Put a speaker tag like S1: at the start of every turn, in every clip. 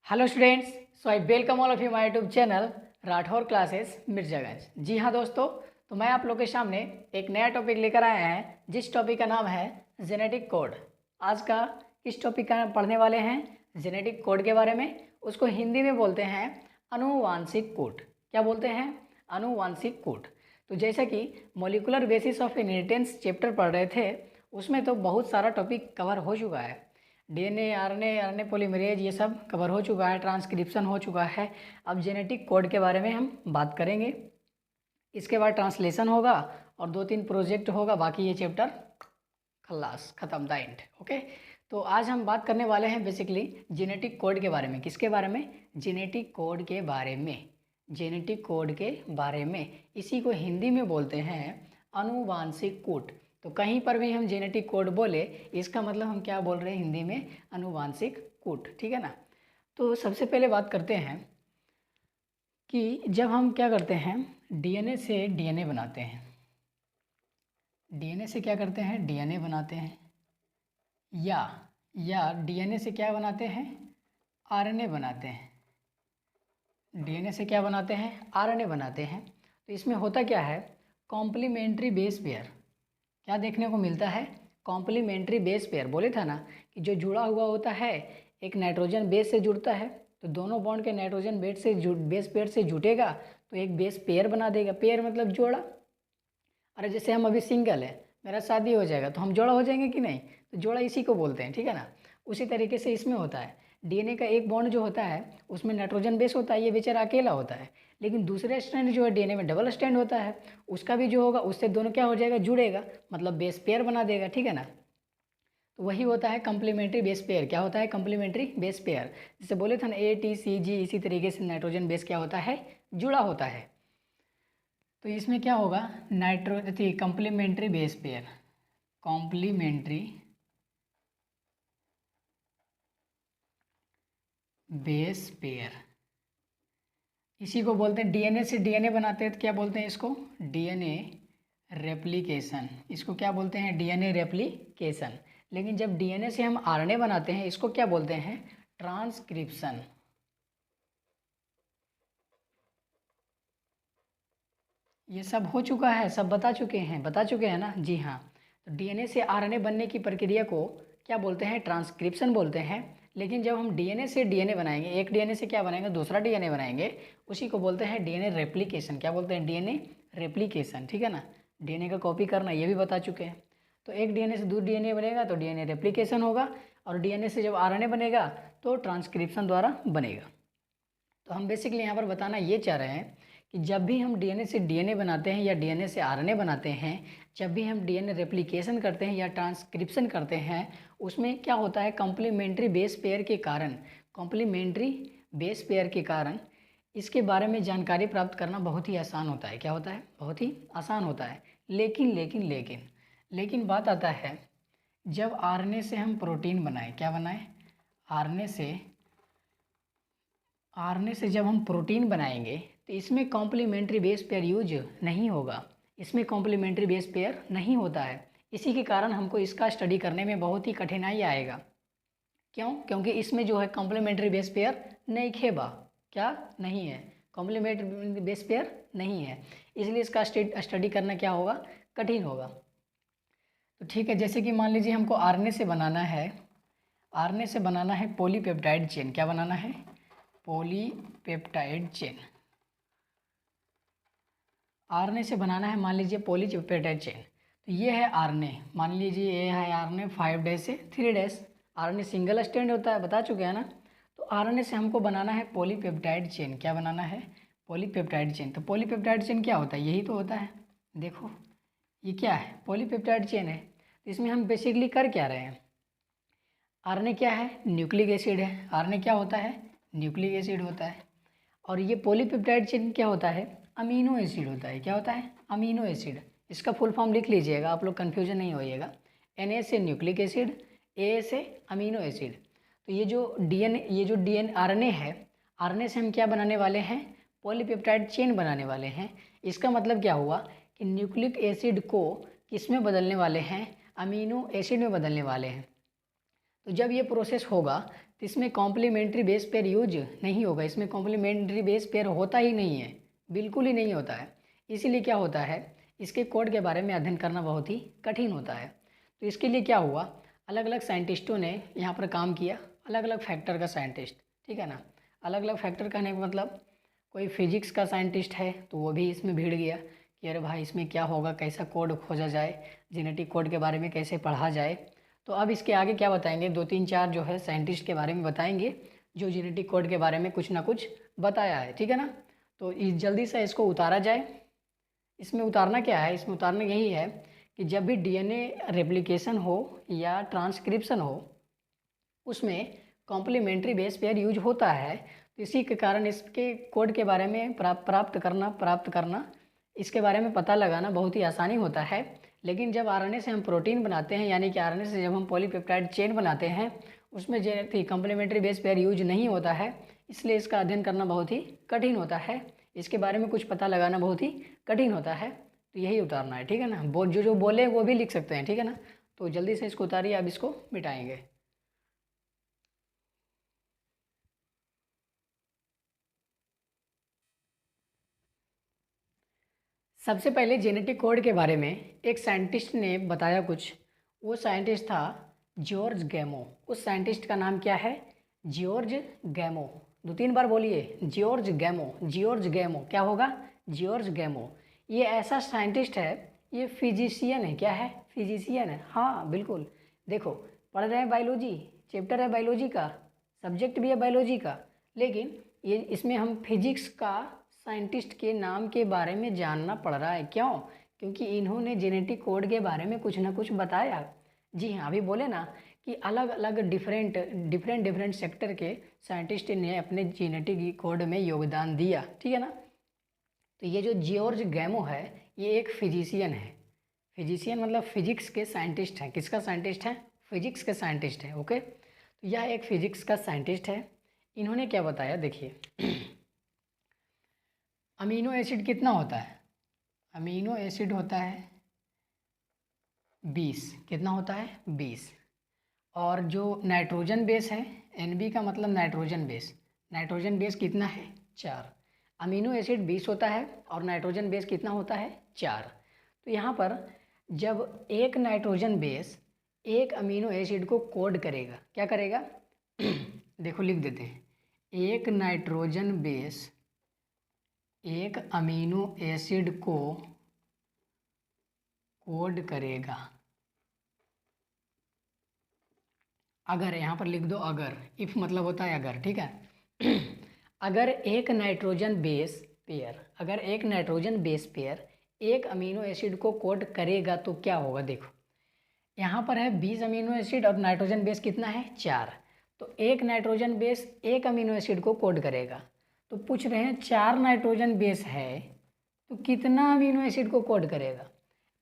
S1: Hello students, so I welcome all of you my YouTube channel Rathore classes Mirzaganj. जी हाँ दोस्तों, तो मैं आप लोग के सामने एक नया टॉपिक लेकर आया है जिस टॉपिक का नाम है जेनेटिक कोड। आज का इस टॉपिक का पढ़ने वाले हैं जेनेटिक कोड के बारे में। उसको हिंदी में बोलते हैं आनुवांशिक कोड। क्या बोलते हैं? आनुवांशिक कोड। तो जैसा कि molecular basis of inheritance chapter पढ़ रहे थे, उसमें तो बहुत सारा टॉपिक कवर हो चुका है। डीएनए, आरएनए पॉलीमरेज ये सब कवर हो चुका है, ट्रांसक्रिप्शन हो चुका है। अब जेनेटिक कोड के बारे में हम बात करेंगे। इसके बाद ट्रांसलेशन होगा और 2-3 प्रोजेक्ट होगा। बाकी ये चैप्टर खल्लास, ख़त्म, द एंड। ओके, तो आज हम बात करने वाले हैं बेसिकली जेनेटिक कोड के बारे में। किसके बारे में? जेनेटिक कोड के बारे में। जेनेटिक कोड के बारे में, इसी को हिंदी में बोलते हैं आनुवांशिक कोड। तो कहीं पर भी हम जेनेटिक कोड बोले, इसका मतलब हम क्या बोल रहे हैं हिंदी में? आनुवांशिक कोड। ठीक है ना। तो सबसे पहले बात करते हैं कि जब हम क्या करते हैं, डीएनए से डीएनए बनाते हैं। डीएनए से क्या करते हैं? डीएनए बनाते हैं, या डीएनए से क्या बनाते हैं? आरएनए बनाते हैं। डीएनए से क्या बनाते हैं? आरएनए बनाते हैं। तो इसमें होता क्या है? Complementary base pair. क्या देखने को मिलता है? Complementary base pair. बोले था ना कि जो जुड़ा हुआ होता है एक नाइट्रोजन बेस से जुड़ता है, तो दोनों बॉन्ड के नाइट्रोजन बेस पेयर से जुटेगा तो एक बेस पेयर बना देगा। पेयर मतलब जोड़ा। अरे जैसे हम अभी सिंगल है, मेरा शादी हो जाएगा तो हम जोड़ा हो जाएंगे कि नहीं? तो जोड़ा इसी को बोलते हैं। ठीक है ना। उसी तरीके से इसमें होता है। डीएनए का एक बॉन्ड जो होता है उसमें नाइट्रोजन बेस होता है, ये बेचारा अकेला होता है। लेकिन दूसरे स्ट्रैंड जो है डीएनए में डबल स्ट्रैंड होता है, उसका भी जो होगा उससे दोनों क्या हो जाएगा? जुड़ेगा, मतलब बेस पेयर बना देगा। ठीक है ना। तो वही होता है कम्प्लीमेंट्री बेस पेयर। क्या होता है? Complementary base pair. जैसे बोले थे ना ATCG, इसी तरीके से नाइट्रोजन बेस क्या होता है? जुड़ा होता है। तो इसमें क्या होगा? Complementary base pair. Complementary base pair, इसी को बोलते हैं। डीएनए से डीएनए बनाते हैं तो क्या बोलते हैं इसको? DNA replication. इसको क्या बोलते हैं? DNA replication. लेकिन जब डीएनए से हम आरएनए बनाते हैं, इसको क्या बोलते हैं? ट्रांसक्रिप्शन। ये सब हो चुका है, सब बता चुके हैं ना। जी हाँ। तो डीएनए से आरएनए बनने की प्रक्रिया को क्या बोलते हैं? ट्रांसक्रिप्शन बोलते हैं। लेकिन जब हम डीएनए से डीएनए बनाएंगे, एक डीएनए से क्या बनाएंगे? दूसरा डीएनए बनाएंगे, उसी को बोलते हैं डीएनए रेप्लिकेशन। क्या बोलते हैं? DNA replication. ठीक है ना। डीएनए का कॉपी करना ये भी बता चुके हैं। तो एक डीएनए से दूसरा डीएनए बनेगा तो डीएनए रेप्लिकेशन होगा, और डीएनए से जब आरएनए बनेगा तो ट्रांसक्रिप्शन द्वारा बनेगा। तो हम बेसिकली यहाँ पर बताना ये चाह रहे हैं कि जब भी हम डीएनए से डीएनए बनाते हैं या डीएनए से आरएनए बनाते हैं, जब भी हम डीएनए रेप्लिकेशन करते हैं या ट्रांसक्रिप्शन करते हैं, उसमें क्या होता है? कॉम्प्लीमेंट्री बेस पेयर के कारण, कॉम्प्लीमेंट्री बेस पेयर के कारण इसके बारे में जानकारी प्राप्त करना बहुत ही आसान होता है। क्या होता है? बहुत ही आसान होता है। लेकिन लेकिन लेकिन लेकिन बात आता है, जब आरएनए से हम प्रोटीन बनाएं, क्या बनाएं? आरएनए से जब हम प्रोटीन बनाएंगे तो इसमें कॉम्प्लीमेंट्री बेस पेयर यूज नहीं होगा। इसमें कॉम्प्लीमेंट्री बेस पेयर नहीं होता है। इसी के कारण हमको इसका स्टडी करने में बहुत ही कठिनाई आएगा। क्यों? क्योंकि इसमें जो है कॉम्प्लीमेंट्री बेस पेयर नहीं खेबा। क्या नहीं है? कॉम्प्लीमेंट्री बेस पेयर नहीं है, इसलिए इसका स्टडी करना क्या होगा? कठिन होगा। तो ठीक है, जैसे कि मान लीजिए हमको आरएनए से बनाना है, आरएनए से बनाना है पॉलीपेप्टाइड चेन। क्या बनाना है? Polypeptide chain. आरएनए से बनाना है मान लीजिए पॉलीपेप्टाइड चेन। तो ये है आरएनए, मान लीजिए ये है आरएनए 5' से 3'। आरएनए सिंगल स्ट्रैंड होता है, बता चुके हैं ना। तो आरएनए से हमको बनाना है पॉलीपेप्टाइड चेन। क्या बनाना है? Polypeptide chain. तो पॉलीपेप्टाइड चेन क्या होता है? यही तो होता है। देखो ये क्या है? पॉलीपेप्टाइड चेन है। तो इसमें हम बेसिकली कर क्या रहे हैं? आरएनए क्या है? न्यूक्लिक एसिड है। आरएनए क्या होता है? न्यूक्लिक एसिड होता है। और ये पॉलीपेप्टाइड चेन क्या होता है? अमीनो एसिड होता है। क्या होता है? Amino acid. इसका फुल फॉर्म लिख लीजिएगा, आप लोग कन्फ्यूजन नहीं होइएगा। Na से न्यूक्लिक एसिड, A से अमीनो एसिड। तो ये जो डीएनए आरएनए है, आरएनए से हम क्या बनाने वाले हैं? पॉलीपेप्टाइड चेन बनाने वाले हैं। इसका मतलब क्या हुआ कि न्यूक्लिक एसिड को किस में बदलने वाले हैं? अमीनो एसिड में बदलने वाले हैं। तो जब ये प्रोसेस होगा तो इसमें कॉम्प्लीमेंट्री बेस पेयर यूज नहीं होगा, इसमें कॉम्प्लीमेंट्री बेस पेयर होता ही नहीं है, बिल्कुल ही नहीं होता है। इसीलिए क्या होता है, इसके कोड के बारे में अध्ययन करना बहुत ही कठिन होता है। तो इसके लिए क्या हुआ, अलग अलग साइंटिस्टों ने यहाँ पर काम किया, अलग अलग फैक्टर का साइंटिस्ट, ठीक है ना। अलग अलग फैक्टर कहने का मतलब कोई फिजिक्स का साइंटिस्ट है तो वो भी इसमें भिड़ गया कि अरे भाई इसमें क्या होगा, कैसा कोड खोजा जाए, जेनेटिक कोड के बारे में कैसे पढ़ा जाए। तो अब इसके आगे क्या बताएंगे, 2 3 4 जो है साइंटिस्ट के बारे में बताएंगे जो जेनेटिक कोड के बारे में कुछ ना कुछ बताया है, ठीक है ना। तो इस जल्दी से इसको उतारा जाए। इसमें उतारना क्या है, इसमें उतारना यही है कि जब भी डीएनए रेप्लिकेशन हो या ट्रांसक्रिप्शन हो उसमें कॉम्प्लीमेंट्री बेस पेयर यूज होता है। तो इसी के कारण इसके कोड के बारे में प्राप्त करना इसके बारे में पता लगाना बहुत ही आसानी होता है। लेकिन जब आरएनए से हम प्रोटीन बनाते हैं, यानी कि आरएनए से जब हम पॉलीपेप्टाइड चेन बनाते हैं, उसमें जो कॉम्प्लीमेंट्री बेस पेयर यूज नहीं होता है, इसलिए इसका अध्ययन करना बहुत ही कठिन होता है। इसके बारे में कुछ पता लगाना बहुत ही कठिन होता है। तो यही उतारना है, ठीक है ना। जो बोले वो भी लिख सकते हैं, ठीक है ना। तो जल्दी से इसको उतारिए, अब इसको मिटाएंगे। सबसे पहले जेनेटिक कोड के बारे में एक साइंटिस्ट ने बताया कुछ। वो साइंटिस्ट था जॉर्ज गैमो। उस साइंटिस्ट का नाम क्या है, जॉर्ज गैमो। 2 3 बार बोलिए, जॉर्ज गैमो, जॉर्ज गैमो। क्या होगा, जॉर्ज गैमो। ये ऐसा साइंटिस्ट है, ये फिजिशियन है। क्या है, फिजिशियन है, हाँ बिल्कुल। देखो, पढ़ रहे हैं बायोलॉजी, चैप्टर है बायोलॉजी का, सब्जेक्ट भी है बायोलॉजी का, लेकिन ये इसमें हम फिजिक्स का साइंटिस्ट के नाम के बारे में जानना पड़ रहा है। क्यों, क्योंकि इन्होंने जेनेटिक कोड के बारे में कुछ ना कुछ बताया। जी हाँ, अभी बोले ना कि अलग अलग डिफरेंट सेक्टर के साइंटिस्ट ने अपने जेनेटिक कोड में योगदान दिया, ठीक है ना। तो ये जो जॉर्ज गैमो है, ये एक फिजिशियन है। फिजिशियन मतलब फिजिक्स के साइंटिस्ट है। किसका साइंटिस्ट है, फिजिक्स के साइंटिस्ट है, ओके। तो यह एक फिजिक्स का साइंटिस्ट है। इन्होंने क्या बताया, देखिए अमीनो एसिड कितना होता है, अमीनो एसिड होता है 20। कितना होता है, 20। और जो नाइट्रोजन बेस है, एनबी का मतलब नाइट्रोजन बेस, नाइट्रोजन बेस कितना है, 4। अमीनो एसिड 20 होता है और नाइट्रोजन बेस कितना होता है, 4। तो यहाँ पर जब एक नाइट्रोजन बेस एक अमीनो एसिड को कोड करेगा, क्या करेगा देखो लिख देते हैं, एक नाइट्रोजन बेस एक अमीनो एसिड को कोड करेगा। अगर, यहाँ पर लिख दो अगर, इफ मतलब होता है अगर, ठीक है अगर एक नाइट्रोजन बेस पेयर, अगर एक नाइट्रोजन बेस पेयर एक अमीनो एसिड को कोड करेगा तो क्या होगा। देखो यहाँ पर है 20 अमीनो एसिड और नाइट्रोजन बेस कितना है, 4। तो एक नाइट्रोजन बेस एक अमीनो एसिड को कोड करेगा। तो पूछ रहे हैं 4 नाइट्रोजन बेस है तो कितना अमीनो एसिड को कोड करेगा।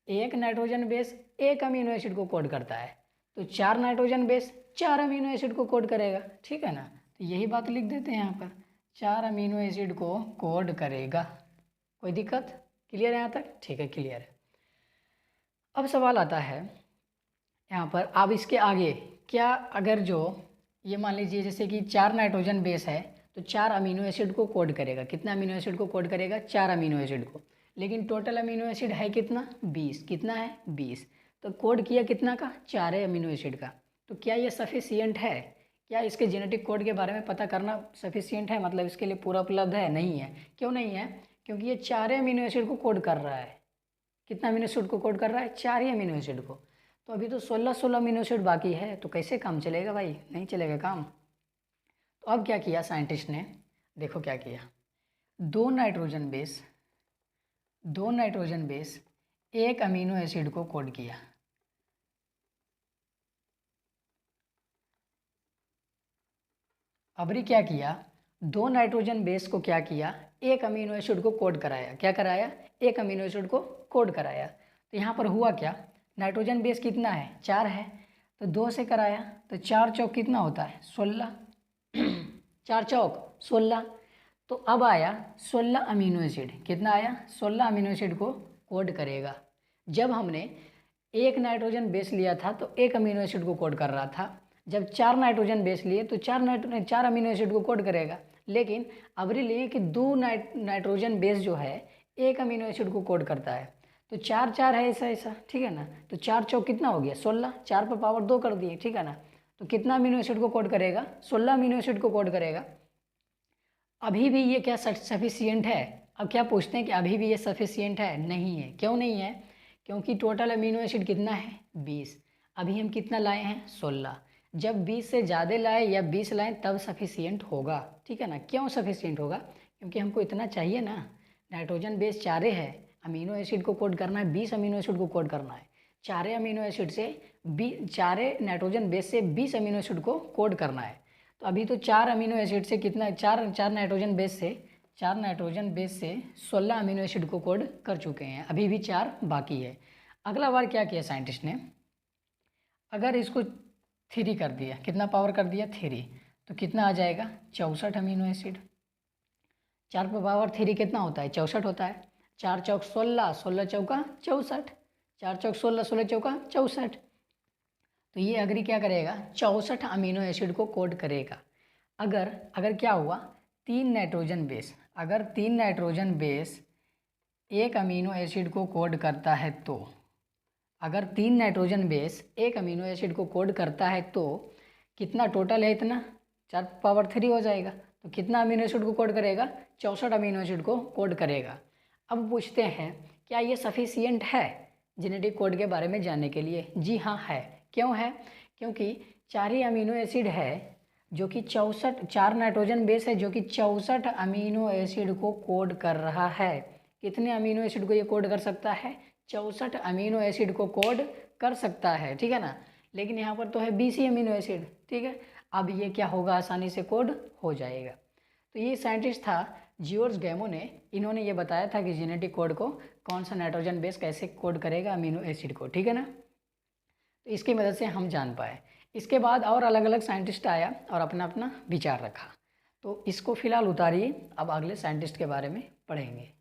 S1: एक नाइट्रोजन बेस एक अमीनो एसिड को कोड करता है, तो 4 नाइट्रोजन बेस 4 अमीनो एसिड को कोड करेगा, ठीक है ना। तो यही बात लिख देते हैं यहाँ पर, 4 अमीनो एसिड को कोड करेगा। कोई दिक्कत, क्लियर है यहाँ तक, ठीक है क्लियर है। अब सवाल आता है यहाँ पर, अब इसके आगे क्या, अगर जो ये मान लीजिए जैसे कि 4 नाइट्रोजन बेस है तो 4 अमीनो एसिड को कोड करेगा। कितना अमीनो एसिड को कोड करेगा, 4 अमीनो एसिड को। लेकिन टोटल अमीनो एसिड है कितना, 20। कितना है, 20। तो कोड किया कितना का, 4 अमीनो एसिड का। तो क्या ये सफिशियंट है, क्या इसके जेनेटिक कोड के बारे में पता करना सफिशियंट है, मतलब इसके लिए पूरा उपलब्ध है, नहीं है। क्यों नहीं है, क्योंकि ये 4 अमीनो एसिड को कोड कर रहा है। कितना अमीनो एसिड को कोड कर रहा है, 4 ही अमीनो एसिड को। तो अभी तो 16 अमीनो एसिड बाकी है, तो कैसे काम चलेगा भाई, नहीं चलेगा काम। तो अब क्या किया साइंटिस्ट ने, देखो क्या किया, 2 नाइट्रोजन बेस एक अमीनो एसिड को कोड किया। अबरी क्या किया, 2 नाइट्रोजन बेस को क्या किया, एक अमीनो एसिड को कोड कराया। क्या कराया, एक अमीनो एसिड को कोड कराया। तो यहाँ पर हुआ क्या, नाइट्रोजन बेस कितना है, 4 है, तो 2 से कराया तो 4 चौक कितना होता है, 16 4 चौक 16। तो अब आया 16 अमीनो एसिड, कितना आया, 16 अमीनो एसिड को कोड करेगा। जब हमने एक नाइट्रोजन बेस लिया था तो एक अमीनो एसिड को कोड कर रहा था, जब 4 नाइट्रोजन बेस लिए तो 4 अमीनो एसिड को कोड करेगा, लेकिन अबरी लिए कि 2 नाइट्रोजन बेस जो है 1 अमीनो एसिड को कोड करता है। तो 4 4 है ऐसा ऐसा, ठीक है ना। तो 4 चौक कितना हो गया 16, 4 पर पावर 2 कर दिए, ठीक है ना। तो कितना अमीनो एसिड को कोड करेगा, 16 अमीनो एसिड को कोड करेगा। अभी भी ये क्या सफिशियंट है? अब क्या पूछते हैं कि अभी भी ये सफिशियंट है? नहीं है। क्यों नहीं है? क्योंकि टोटल अमीनो एसिड कितना है 20, अभी हम कितना लाए हैं 16। जब 20 से ज़्यादा लाए या 20 लाएँ तब सफिशियंट होगा, ठीक है ना। क्यों सफिशियंट होगा? क्योंकि हमको इतना चाहिए ना, नाइट्रोजन बेस 4 है, अमीनो एसिड को कोड करना है 20 अमीनो एसिड को कोड करना है। 4 अमीनो एसिड से 4 नाइट्रोजन बेस से 20 अमीनो एसिड को कोड करना है। तो अभी तो 4 अमीनो एसिड से कितना, 4 नाइट्रोजन बेस से 16 अमीनो एसिड को कोड कर चुके हैं, अभी भी 4 बाकी है। अगला बार क्या किया साइंटिस्ट ने, अगर इसको 3 कर दिया, कितना पावर कर दिया 3, तो कितना आ जाएगा 64 अमीनो एसिड। 4 पर पावर 3 कितना होता है 64 होता है। 4 चौक 16, 16 चौका 64, 4 चौक 16, 16 चौका 64। तो ये अग्री क्या करेगा 64 अमीनो एसिड को कोड करेगा। अगर क्या हुआ 3 नाइट्रोजन बेस, अगर 3 नाइट्रोजन बेस 1 अमीनो एसिड को कोड करता है तो, अगर 3 नाइट्रोजन बेस 1 अमीनो एसिड को कोड करता है तो कितना टोटल है, इतना 4 पावर 3 हो जाएगा। तो कितना अमीनो एसिड को कोड करेगा 64 अमीनो एसिड को कोड करेगा। अब पूछते हैं क्या ये सफिशियंट है जेनेटिक कोड के बारे में जानने के लिए? जी हाँ है। क्यों है? क्योंकि 4 ही अमीनो एसिड है जो कि 4 नाइट्रोजन बेस है जो कि 64 अमीनो एसिड को कोड कर रहा है। कितने अमीनो एसिड को ये कोड कर सकता है 64 अमीनो एसिड को कोड कर सकता है, ठीक है ना। लेकिन यहाँ पर तो है 20 ही अमीनो एसिड, ठीक है। अब ये क्या होगा आसानी से कोड हो जाएगा। तो ये साइंटिस्ट था जियोर्ज गैमो ने, इन्होंने ये बताया था कि जेनेटिक कोड को कौन सा नाइट्रोजन बेस कैसे कोड करेगा अमीनो एसिड को, ठीक है ना। तो इसकी मदद से हम जान पाए। इसके बाद और अलग अलग साइंटिस्ट आया और अपना अपना विचार रखा। तो इसको फिलहाल उतारिए, अब अगले साइंटिस्ट के बारे में पढ़ेंगे।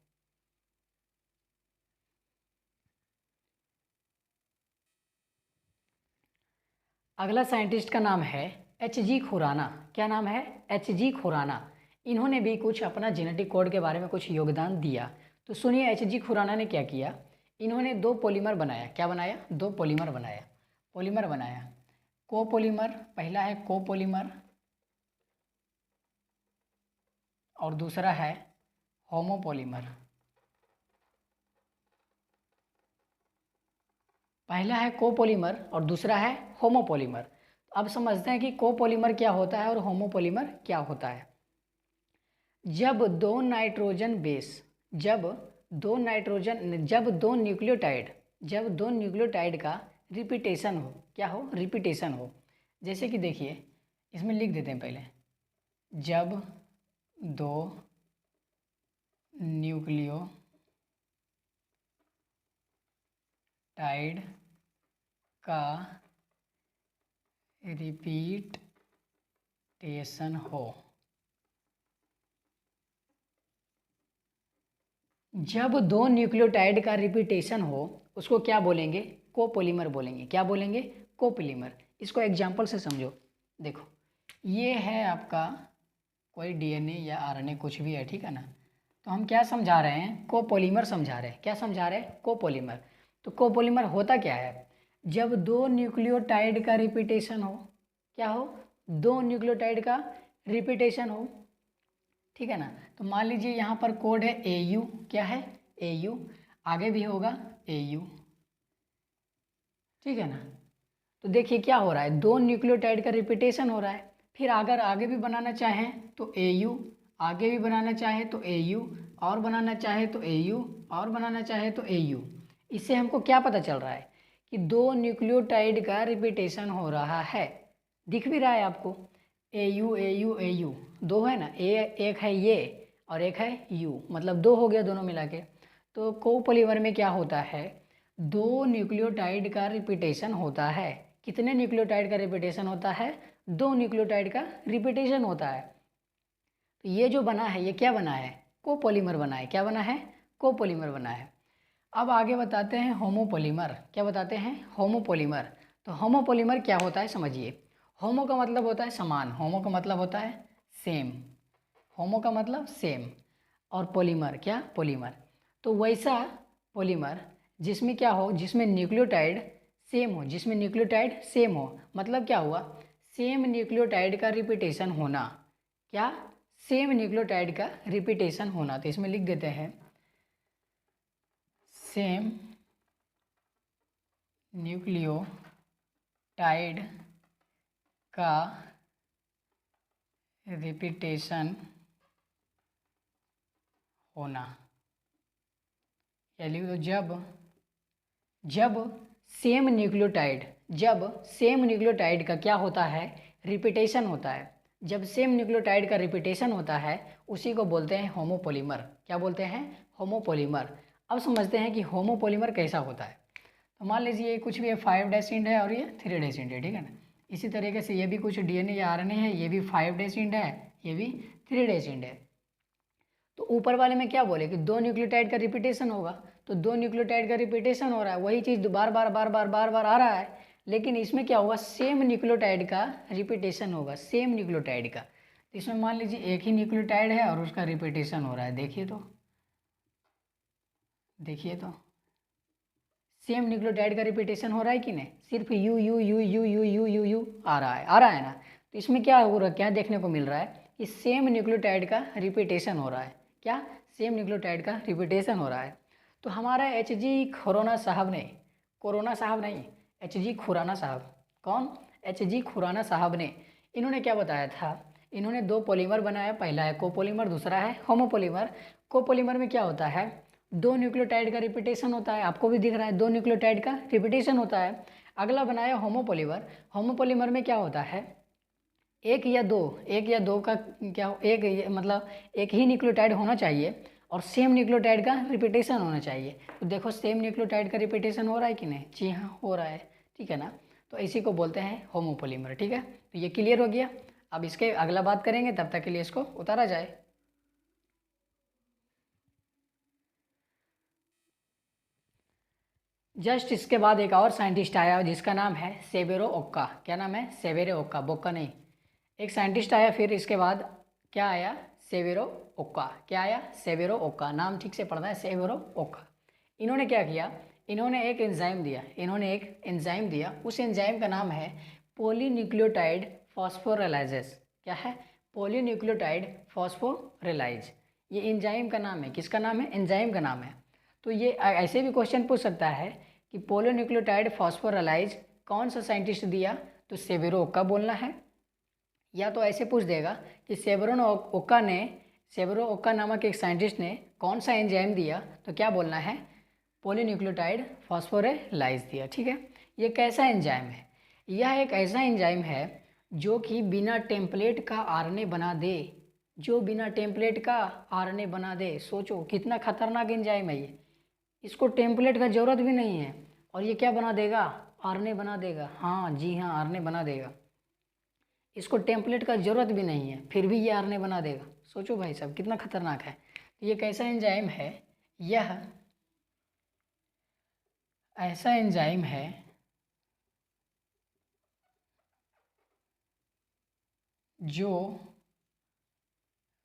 S1: अगला साइंटिस्ट का नाम है एच.जी. खुराना। क्या नाम है? एच.जी. खुराना। इन्होंने भी कुछ अपना जेनेटिक कोड के बारे में कुछ योगदान दिया। तो सुनिए एच.जी. खुराना ने क्या किया। इन्होंने 2 पॉलीमर बनाया। क्या बनाया? 2 पॉलीमर बनाया। पॉलीमर बनाया कोपोलीमर, पहला है कोपोलीमर और दूसरा है होमोपोलीमर। पहला है कोपोलीमर और दूसरा है होमोपोलीमर। अब समझते हैं कि कोपोलीमर क्या होता है और होमोपोलीमर क्या होता है। जब दो न्यूक्लियोटाइड का रिपीटेशन हो, क्या हो? रिपीटेशन हो। जैसे कि देखिए इसमें लिख देते हैं पहले, जब 2 न्यूक्लियोटाइड का रिपीटेशन हो, जब 2 न्यूक्लियोटाइड का रिपीटेशन हो उसको क्या बोलेंगे? कोपोलीमर बोलेंगे। क्या बोलेंगे? कोपोलीमर। इसको एग्जाम्पल से समझो। देखो ये है आपका कोई डीएनए या आरएनए कुछ भी है, ठीक है ना। तो हम क्या समझा रहे हैं? कोपोलीमर समझा रहे हैं। क्या समझा रहे हैं? कोपोलीमर। तो कोपोलीमर होता क्या है? जब 2 न्यूक्लियोटाइड का रिपीटेशन हो, क्या हो? 2 न्यूक्लियोटाइड का रिपीटेशन हो, ठीक है ना। तो मान लीजिए यहाँ पर कोड है AU। क्या है? AU। आगे भी होगा AU, ठीक है ना। तो देखिए क्या हो रहा है, 2 न्यूक्लियोटाइड का रिपीटेशन हो रहा है। फिर अगर आगे भी बनाना चाहें तो AU, आगे भी बनाना चाहे तो AU, और बनाना चाहे तो AU, और बनाना चाहे तो AU। इससे हमको क्या पता चल रहा है कि 2 न्यूक्लियोटाइड का रिपीटेशन हो रहा है। दिख भी रहा है आपको AU AU AU, 2 है ना, एक है ये और एक है U, मतलब 2 हो गया दोनों मिला के। तो कोपोलीमर में क्या होता है? 2 न्यूक्लियोटाइड का रिपीटेशन होता है। कितने न्यूक्लियोटाइड का रिपीटेशन होता है? 2 न्यूक्लियोटाइड का रिपीटेशन होता है। तो ये जो बना है ये क्या बना है? कोपोलीमर बना है। क्या बना है? कोपोलीमर बना है। अब आगे बताते हैं होमोपोलीमर। क्या बताते हैं? होमोपोलीमर। तो होमोपोलीमर क्या होता है समझिए। होमो का मतलब होता है समान, होमो का मतलब होता है सेम, होमो का मतलब सेम, और पॉलीमर क्या, पॉलीमर। तो वैसा पॉलीमर जिसमें क्या हो, जिसमें न्यूक्लियोटाइड सेम हो, जिसमें न्यूक्लियोटाइड सेम हो, मतलब क्या हुआ, सेम न्यूक्लियोटाइड का रिपीटेशन होना, क्या, सेम न्यूक्लियोटाइड का रिपीटेशन होना। तो इसमें लिख देते हैं सेम न्यूक्लियोटाइड का रिपीटेशन होना, या लिख दो जब सेम न्यूक्लियोटाइड, जब सेम न्यूक्लियोटाइड का क्या होता है, रिपीटेशन होता है, जब सेम न्यूक्लियोटाइड का रिपीटेशन होता है उसी को बोलते हैं होमोपॉलीमर। क्या बोलते हैं, होमोपॉलीमर। अब समझते हैं कि होमोपॉलीमर कैसा होता है। तो मान लीजिए ये कुछ भी है 5' है और ये 3' है, ठीक है ना। इसी तरीके से ये भी कुछ DNA या RNA है, ये भी 5' है, ये भी 3' है। तो ऊपर वाले में क्या बोले कि 2 न्यूक्लियोटाइड का रिपीटेशन होगा, तो 2 न्यूक्लियोटाइड का रिपीटेशन हो रहा है, वही चीज़ बार बार बार बार बार बार आ रहा है, लेकिन इसमें क्या होगा, सेम न्यूक्लियोटाइड का रिपीटेशन होगा, सेम न्यूक्लियोटाइड का। तो इसमें मान लीजिए एक ही न्यूक्लियोटाइड है और उसका रिपीटेशन हो रहा है, देखिए तो सेम न्यूक्लियोटाइड का रिपीटेशन हो रहा है कि नहीं, सिर्फ U U U U U U U U आ रहा है ना। तो इसमें क्या हो रहा है, क्या देखने को मिल रहा है कि सेम न्यूक्लियोटाइड का रिपीटेशन हो रहा है, क्या, सेम न्यूक्लियोटाइड का रिपीटेशन हो रहा है। तो हमारा HG खुराना साहब ने, कोरोना साहब नहीं, HG खुराना साहब, कौन, HG खुराना साहब ने, इन्होंने क्या बताया था, इन्होंने 2 पॉलीमर बनाया, पहला है कोपोलीमर, दूसरा है होमोपॉलीमर। कोपोलीमर में क्या होता है, 2 न्यूक्लियोटाइड का रिपीटेशन होता है, आपको भी दिख रहा है 2 न्यूक्लियोटाइड का रिपीटेशन होता है। अगला बनाया होमोपॉलीमर, होमोपॉलीमर में क्या होता है, एक या दो का क्या, मतलब एक ही न्यूक्लियोटाइड होना चाहिए और सेम न्यूक्लियोटाइड का रिपीटेशन होना चाहिए। तो देखो सेम न्यूक्लियोटाइड का रिपीटेशन हो रहा है कि नहीं, जी हाँ हो रहा है, ठीक है ना। तो इसी को बोलते हैं होमोपॉलीमर, ठीक है। तो ये क्लियर हो गया। अब इसके अगला बात करेंगे, तब तक के लिए इसको उतारा जाए। जस्ट इसके बाद एक और साइंटिस्ट आया जिसका नाम है सेवेरो ओक्का। क्या नाम है, सेवेरो ओक्का, बोक्का नहीं। एक साइंटिस्ट आया, फिर इसके बाद क्या आया, सेवेरो ओक्का। क्या आया, सेवेरो ओक्का, नाम ठीक से पढ़ना है, सेवेरो ओक्का। इन्होंने क्या किया, इन्होंने एक एंजाइम दिया, उस एंजाइम का नाम है पॉलीन्यूक्लियोटाइड फॉस्फोरेलाइजेस। क्या है, पॉलीन्यूक्लियोटाइड फॉस्फोरेलाइज। ये एंजाइम का नाम है, किसका नाम है, एंजाइम का नाम है। तो ये ऐसे भी क्वेश्चन पूछ सकता है कि पॉलीन्यूक्लियोटाइड फॉस्फोरेलाइज कौन सा साइंटिस्ट दिया, तो सेवेरो ओक्का बोलना है। या तो ऐसे पूछ देगा कि सेवेरो ओक्का नामक एक साइंटिस्ट ने कौन सा एंजाइम दिया, तो क्या बोलना है, पॉलीन्यूक्लियोटाइड फॉस्फोरेलाइज दिया, ठीक है। ये कैसा एंजाइम है, यह एक ऐसा एंजाइम है जो कि बिना टेम्पलेट का आरएनए बना दे, जो बिना टेम्पलेट का आरएनए बना दे। सोचो कितना खतरनाक एंजाइम है ये, इसको टेम्पलेट का ज़रूरत भी नहीं है और ये क्या बना देगा, आरएनए बना देगा। हाँ जी हाँ, आरएनए बना देगा, इसको टेम्पलेट का ज़रूरत भी नहीं है, फिर भी ये आरएनए बना देगा। सोचो भाई साहब कितना खतरनाक है। तो ये कैसा एंजाइम है, यह ऐसा एंजाइम है जो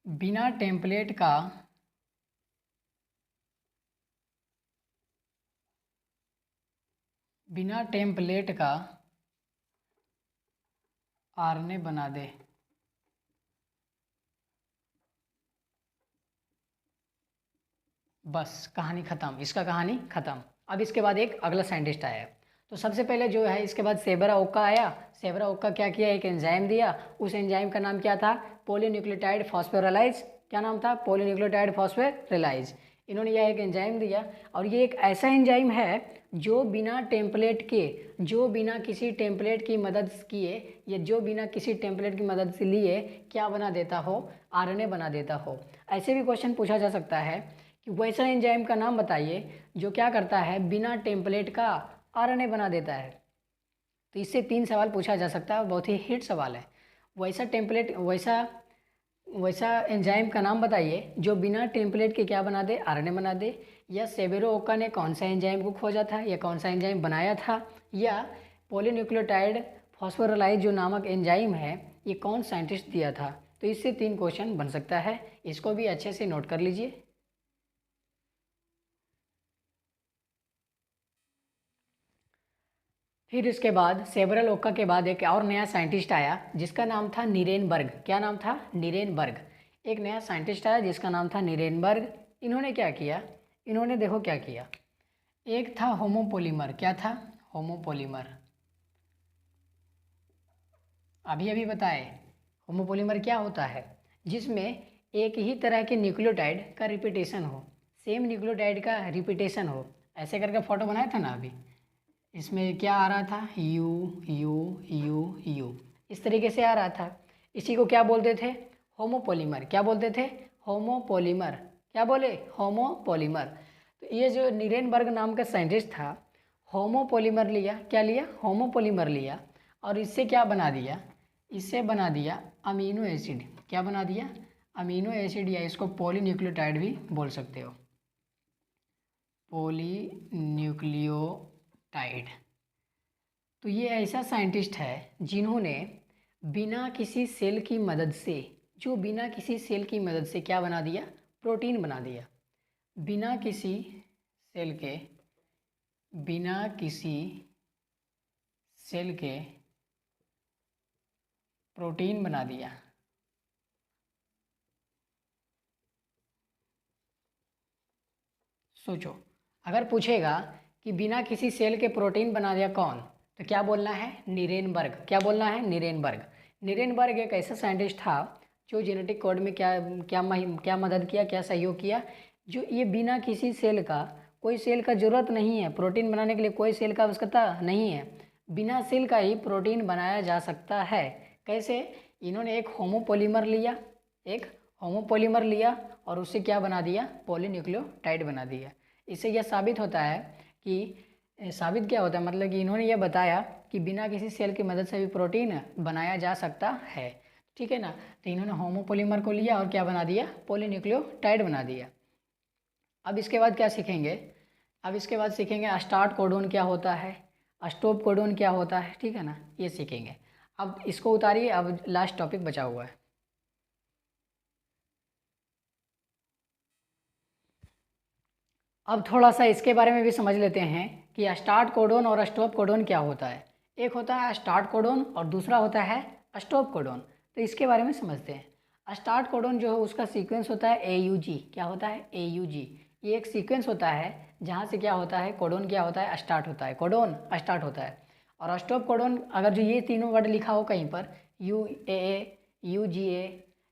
S1: बिना टेम्पलेट का आरएनए बना दे। बस कहानी ख़त्म, इसका कहानी ख़त्म। अब इसके बाद एक अगला साइंटिस्ट आया। तो सबसे पहले जो है इसके बाद सेवेरो ओक्का आया। सेवेरो ओक्का क्या किया, एक एंजाइम दिया, उस एंजाइम का नाम क्या था, पॉलीन्यूक्लियोटाइड फॉस्फोरेलाइज। क्या नाम था, पॉलीन्यूक्लियोटाइड फॉस्फोरेलाइज। इन्होंने यह एक एंजाइम दिया और ये एक ऐसा एंजाइम है जो बिना टेम्पलेट के, जो बिना किसी टेम्पलेट की मदद किए, या जो बिना किसी टेम्पलेट की मदद से लिए क्या बना देता हो, आरएनए बना देता हो। ऐसे भी क्वेश्चन पूछा जा सकता है कि वैसा एंजाइम का नाम बताइए जो क्या करता है, बिना टेम्पलेट का आरएनए बना देता है। तो इससे 3 सवाल पूछा जा सकता है, बहुत ही हिट सवाल है। वैसा एंजाइम का नाम बताइए जो बिना टेम्पलेट के क्या बना दे, आरएनए बना दे। या सेवेरो ओक्का ने कौन सा एंजाइम को खोजा था या कौन सा एंजाइम बनाया था, या पॉलीन्यूक्लियोटाइड फॉस्फोराइलाइज जो नामक एंजाइम है ये कौन साइंटिस्ट दिया था? तो इससे 3 क्वेश्चन बन सकता है, इसको भी अच्छे से नोट कर लीजिए। फिर इसके बाद सेवरल ओक्का के बाद एक और नया साइंटिस्ट आया जिसका नाम था नीरेनबर्ग। क्या नाम था? नीरेनबर्ग। एक नया साइंटिस्ट आया जिसका नाम था नीरेनबर्ग। इन्होंने क्या किया? इन्होंने देखो क्या किया। एक था होमोपोलीमर। क्या था? होमोपोलीमर। अभी अभी बताए होमोपोलीमर क्या होता है? जिसमें एक ही तरह के न्यूक्लियोटाइड का रिपीटेशन हो, सेम न्यूक्लियोटाइड का रिपीटेशन हो। ऐसे करके फोटो बनाया था ना अभी, इसमें क्या आ रहा था? यू यू यू यू, इस तरीके से आ रहा था। इसी को क्या बोलते थे? होमोपोलीमर। क्या बोलते थे? होमोपोलीमर। क्या बोले? होमोपोलीमर। तो ये जो नीरेनबर्ग नाम का साइंटिस्ट था, होमोपोलीमर लिया। क्या लिया? होमोपोलीमर लिया और इससे क्या बना दिया? इससे बना दिया अमीनो एसिड। क्या बना दिया? अमीनो एसिड, या इसको पॉलीन्यूक्लियोटाइड भी बोल सकते हो, पॉलीन्यूक्लियोटाइड। तो ये ऐसा साइंटिस्ट है जिन्होंने बिना किसी सेल की मदद से, जो बिना किसी सेल की मदद से क्या बना दिया? प्रोटीन बना दिया। बिना किसी सेल के, बिना किसी सेल के प्रोटीन बना दिया। सोचो, अगर पूछेगा कि बिना किसी सेल के प्रोटीन बना दिया कौन, तो क्या बोलना है? नीरेनबर्ग। क्या बोलना है? नीरेनबर्ग। नीरेनबर्ग एक ऐसा साइंटिस्ट था जो जेनेटिक कोड में क्या मदद किया, क्या सहयोग किया। जो ये बिना किसी सेल का, कोई सेल का ज़रूरत नहीं है प्रोटीन बनाने के लिए, कोई सेल का आवश्यकता नहीं है, बिना सेल का ही प्रोटीन बनाया जा सकता है। कैसे? इन्होंने एक होमोपोलीमर लिया, एक होमोपोलीमर लिया और उससे क्या बना दिया? पॉलीन्यूक्लियोटाइड बना दिया। इससे यह साबित होता है कि साबित क्या होता है, मतलब कि इन्होंने यह बताया कि बिना किसी सेल की मदद से भी प्रोटीन बनाया जा सकता है। ठीक है ना? तो इन्होंने होमोपोलीमर को लिया और क्या बना दिया? पॉलीन्यूक्लियोटाइड बना दिया। अब इसके बाद क्या सीखेंगे? अब इसके बाद सीखेंगे स्टार्ट कोडोन क्या होता है, स्टॉप कोडोन क्या होता है। ठीक है ना? ये सीखेंगे। अब इसको उतारिए, अब लास्ट टॉपिक बचा हुआ है। अब थोड़ा सा इसके बारे में भी समझ लेते हैं कि स्टार्ट कोडोन और स्टॉप कोडोन क्या होता है। एक होता है स्टार्ट कोडोन और दूसरा होता है स्टॉप कोडोन। तो इसके बारे में समझते हैं। स्टार्ट कोडोन जो है उसका सीक्वेंस होता है AUG। क्या होता है? AUG। ये एक सीक्वेंस होता है जहाँ से क्या होता है? कोडोन क्या होता है? स्टार्ट होता है, कोडोन स्टार्ट होता है। और स्टॉप कोडोन, अगर जो ये तीनों वर्ड लिखा हो कहीं पर, UAA, UGA,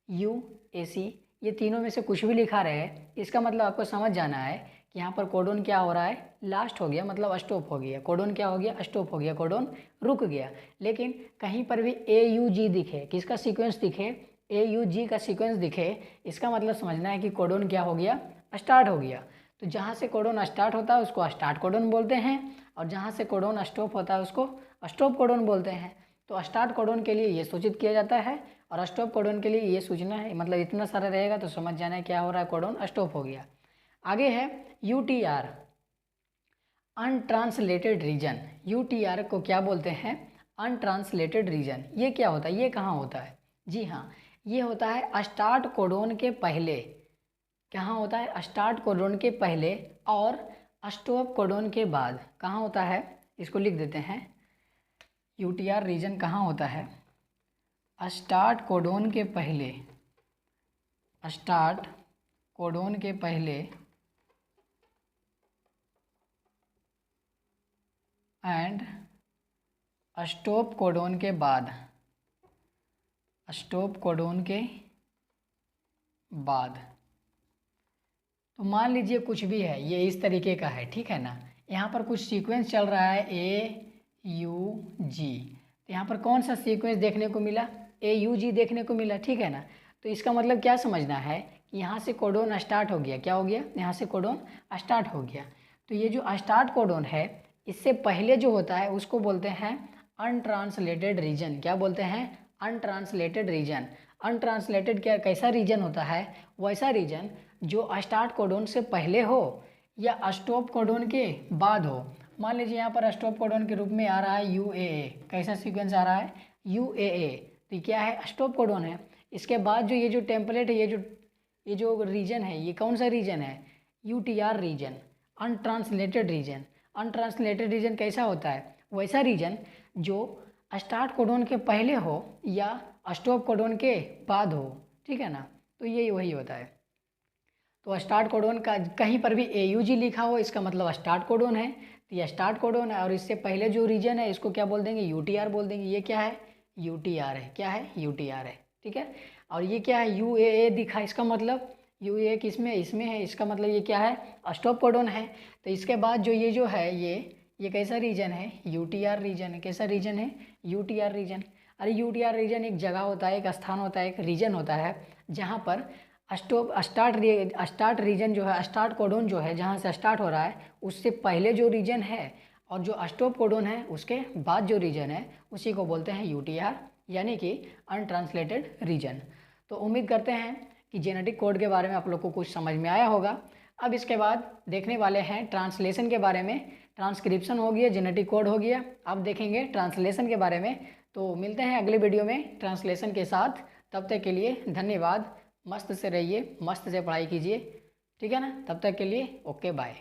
S1: UAC, ये तीनों में से कुछ भी लिखा रहे, इसका मतलब आपको समझ जाना है कि यहाँ पर कोडोन क्या हो रहा है? लास्ट हो गया, मतलब स्टॉप हो गया। कोडोन क्या हो गया? स्टॉप हो गया, कोडोन रुक गया। लेकिन कहीं पर भी AUG दिखे, किसका सीक्वेंस दिखे? AUG का सीक्वेंस दिखे, इसका मतलब समझना है कि कोडोन क्या हो गया? स्टार्ट हो गया। तो जहाँ से कोडोन स्टार्ट होता है उसको स्टार्ट कोडोन बोलते हैं, और जहाँ से कोडोन स्टॉप होता है उसको स्टॉप कोडोन बोलते हैं। तो स्टार्ट कोडोन के लिए ये सूचित किया जाता है और स्टॉप कोडोन के लिए ये सूचना है, मतलब इतना सारा रहेगा तो समझ जाना है क्या हो रहा है? कोडोन स्टॉप हो गया। आगे है UTR, अनट्रांसलेटेड रीजन। UTR को क्या बोलते हैं? Untranslated region. ये क्या होता है? ये कहाँ होता है? जी हाँ, ये होता है स्टार्ट कोडोन के पहले। कहाँ होता है? स्टार्ट कोडोन के पहले और स्टॉप कोडोन के बाद। कहाँ होता है? इसको लिख देते हैं। UTR रीजन कहाँ होता है? स्टार्ट कोडोन के पहले, स्टार्ट कोडोन के पहले एंड स्टॉप कोडोन के बाद, स्टॉप कोडोन के बाद। तो मान लीजिए कुछ भी है, ये इस तरीके का है, ठीक है ना? यहाँ पर कुछ सीक्वेंस चल रहा है AUG। तो यहाँ पर कौन सा सीक्वेंस देखने को मिला? AUG देखने को मिला, ठीक है ना? तो इसका मतलब क्या समझना है कि यहाँ से कोडोन स्टार्ट हो गया। क्या हो गया? यहाँ से कोडोन स्टार्ट हो गया। तो ये जो स्टार्ट कोडोन है, इससे पहले जो होता है उसको बोलते हैं अनट्रांसलेटेड रीजन। क्या बोलते हैं? Untranslated region. अनट्रांसलेटेड क्या, कैसा रीजन होता है? वैसा रीजन जो स्टार्ट कोडोन से पहले हो या स्टॉप कोडोन के बाद हो। मान लीजिए यहाँ पर स्टॉप कोडॉन के रूप में आ रहा है UAA। कैसा सीक्वेंस आ रहा है? UAA। तो ये क्या है? स्टॉप कोडॉन है। इसके बाद जो ये जो टेम्पलेट है, ये जो रीजन है, ये कौन सा रीजन है? UTR region, untranslated region. Untranslated region कैसा होता है? वैसा रीजन जो स्टार्ट कोडॉन के पहले हो या स्टॉप कोडॉन के बाद हो, ठीक है ना। तो यही वही होता है। तो स्टार्ट कोडॉन का कहीं पर भी AUG लिखा हो, इसका मतलब स्टार्ट कोडॉन है। तो ये स्टार्ट कोडॉन है, और इससे पहले जो रीजन है इसको क्या बोल देंगे? UTR बोल देंगे। ये क्या है? UTR है। क्या है? UTR है, ठीक है। और ये क्या है? UAA दिखा, इसका मतलब UAA किसमें? इसमें है। इसका मतलब ये क्या है? स्टॉप कोडॉन है। तो इसके बाद जो ये जो है ये कैसा रीजन है? UTR रीजन है। कैसा रीजन है? UTR region. अरे UTR रीजन एक जगह होता है, एक स्थान होता है, एक रीजन होता है जहाँ पर स्टार्ट रीजन जो है, स्टार्ट कोडॉन जो है जहाँ से स्टार्ट हो रहा है उससे पहले जो रीजन है, और जो स्टॉप कोडॉन है उसके बाद जो रीजन है उसी को बोलते हैं UTR, यानी कि अनट्रांसलेटेड रीजन। तो उम्मीद करते हैं कि जेनेटिक कोड के बारे में आप लोग को कुछ समझ में आया होगा। अब इसके बाद देखने वाले हैं ट्रांसलेशन के बारे में। ट्रांसक्रिप्शन हो गया, जेनेटिक कोड हो गया, अब देखेंगे ट्रांसलेशन के बारे में। तो मिलते हैं अगले वीडियो में ट्रांसलेशन के साथ। तब तक के लिए धन्यवाद। मस्त से रहिए, मस्त से पढ़ाई कीजिए, ठीक है ना। तब तक के लिए ओके बाय।